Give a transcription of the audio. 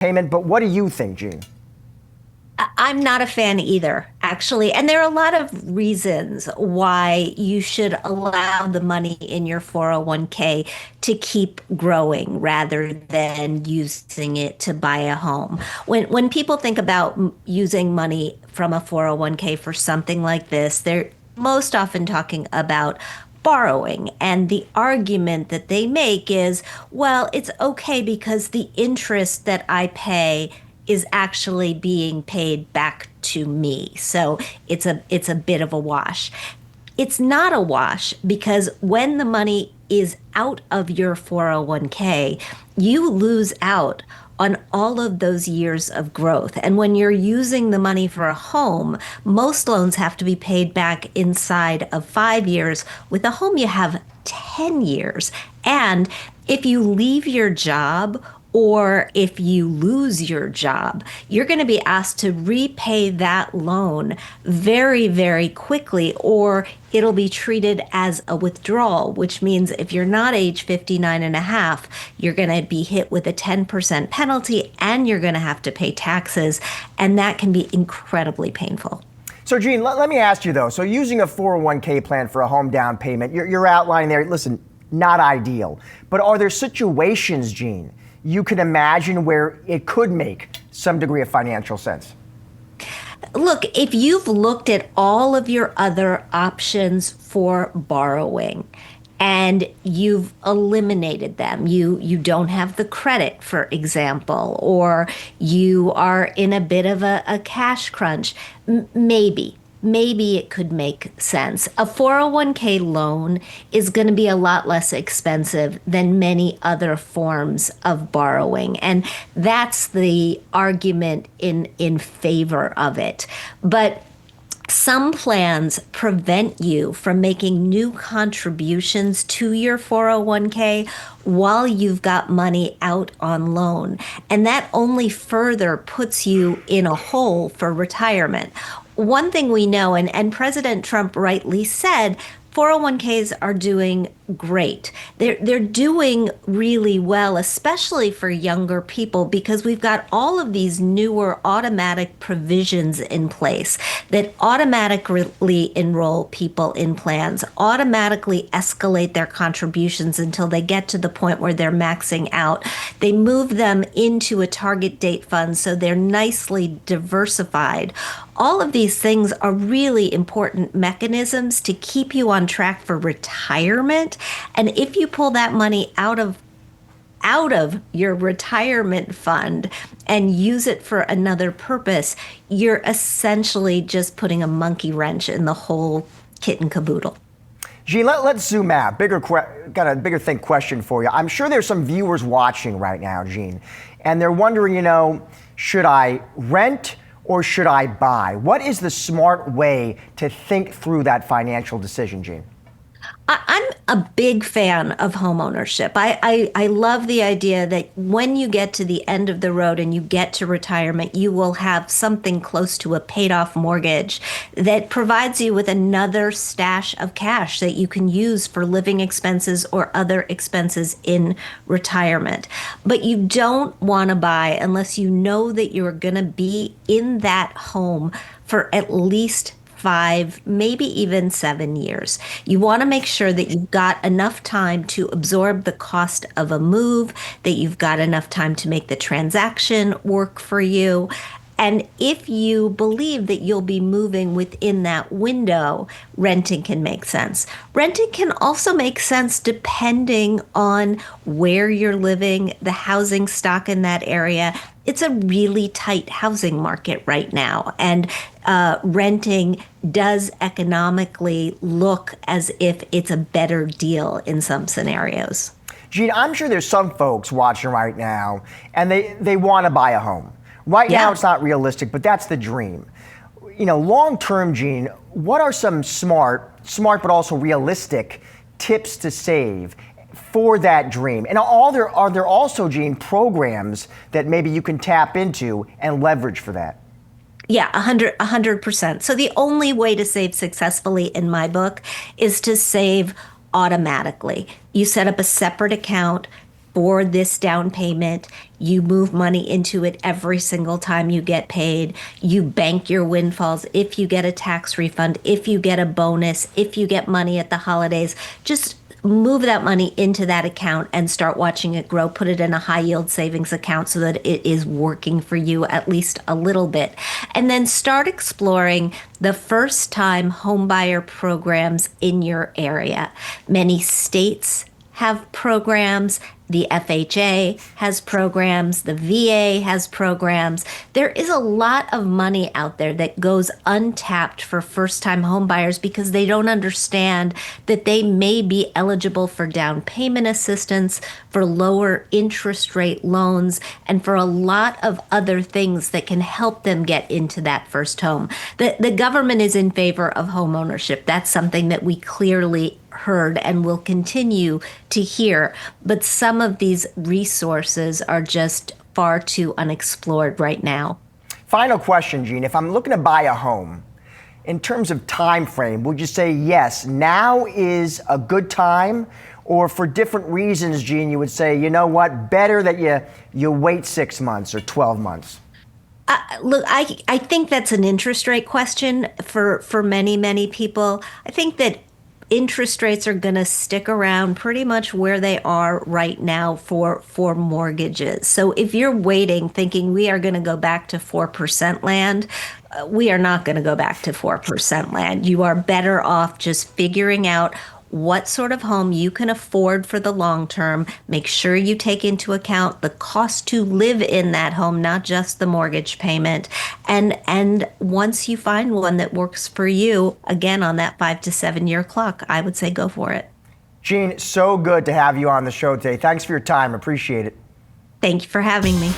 payment, but what do you think, Gene? I'm not a fan either, actually. And there are a lot of reasons why you should allow the money in your 401k to keep growing rather than using it to buy a home. When people think about using money from a 401k for something like this, they're most often talking about borrowing. And the argument that they make is, well, it's okay because the interest that I pay is actually being paid back to me. So it's a bit of a wash. It's not a wash because when the money is out of your 401k, you lose out on all of those years of growth. And when you're using the money for a home, most loans have to be paid back inside of 5 years. With a home, you have 10 years. And if you leave your job or if you lose your job, you're going to be asked to repay that loan very, very quickly, or it'll be treated as a withdrawal, which means if you're not age 59 and a half, you're going to be hit with a 10% penalty and you're going to have to pay taxes. And that can be incredibly painful. So, Gene, let me ask you, though. So using a 401k plan for a home down payment, you're outlining there, listen, not ideal. But are there situations, Gene, you can imagine where it could make some degree of financial sense? Look, if you've looked at all of your other options for borrowing and you've eliminated them, you don't have the credit, for example, or you are in a bit of a cash crunch, maybe it could make sense. A 401k loan is going to be a lot less expensive than many other forms of borrowing. And that's the argument in favor of it. But some plans prevent you from making new contributions to your 401k while you've got money out on loan. And that only further puts you in a hole for retirement. One thing we know, and President Trump rightly said, 401ks are doing great. They're doing really well, especially for younger people, because we've got all of these newer automatic provisions in place that automatically enroll people in plans, automatically escalate their contributions until they get to the point where they're maxing out. They move them into a target date fund so they're nicely diversified. All of these things are really important mechanisms to keep you on track for retirement. And if you pull that money out of your retirement fund and use it for another purpose, you're essentially just putting a monkey wrench in the whole kit and caboodle. Gene, let's zoom out. Got a bigger think question for you. I'm sure there's some viewers watching right now, Gene, and they're wondering, should I rent or should I buy? What is the smart way to think through that financial decision, Gene? I'm a big fan of home ownership. I love the idea that when you get to the end of the road and you get to retirement, you will have something close to a paid off mortgage that provides you with another stash of cash that you can use for living expenses or other expenses in retirement. But you don't want to buy unless you know that you're going to be in that home for at least 5, maybe even 7 years. You want to make sure that you've got enough time to absorb the cost of a move, that you've got enough time to make the transaction work for you. And if you believe that you'll be moving within that window, renting can make sense. Renting can also make sense depending on where you're living, the housing stock in that area. It's a really tight housing market right now. And renting does economically look as if it's a better deal in some scenarios. Gene, I'm sure there's some folks watching right now and they want to buy a home. Right now, it's not realistic, but that's the dream. Long term, Gene, what are some smart, but also realistic tips to save for that dream? And are there also, Gene, programs that maybe you can tap into and leverage for that? Yeah, 100%. So the only way to save successfully in my book is to save automatically. You set up a separate account. for this down payment. You move money into it every single time you get paid. You bank your windfalls if you get a tax refund, if you get a bonus, if you get money at the holidays. Just move that money into that account and start watching it grow. Put it in a high yield savings account so that it is working for you at least a little bit. And then start exploring the first time homebuyer programs in your area. Many states have programs. The FHA has programs. The VA has programs. There is a lot of money out there that goes untapped for first-time home buyers because they don't understand that they may be eligible for down payment assistance, for lower interest rate loans, and for a lot of other things that can help them get into that first home. The government is in favor of home ownership. That's something that we clearly heard and will continue to hear. But some of these resources are just far too unexplored right now. Final question, Jean. If I'm looking to buy a home, in terms of time frame, would you say yes, now is a good time? Or for different reasons, Jean, you would say, you know what, better that you wait 6 months or 12 months? Look, I think that's an interest rate question for many, many people. I think that interest rates are going to stick around pretty much where they are right now for mortgages. So if you're waiting thinking we are going to go back to 4% land, we are not going to go back to 4% land. You are better off just figuring out what sort of home you can afford for the long term. Make sure you take into account the cost to live in that home, not just the mortgage payment. And once you find one that works for you, again, on that 5 to 7 year clock, I would say go for it. Jean, so good to have you on the show today. Thanks for your time. Appreciate it. Thank you for having me.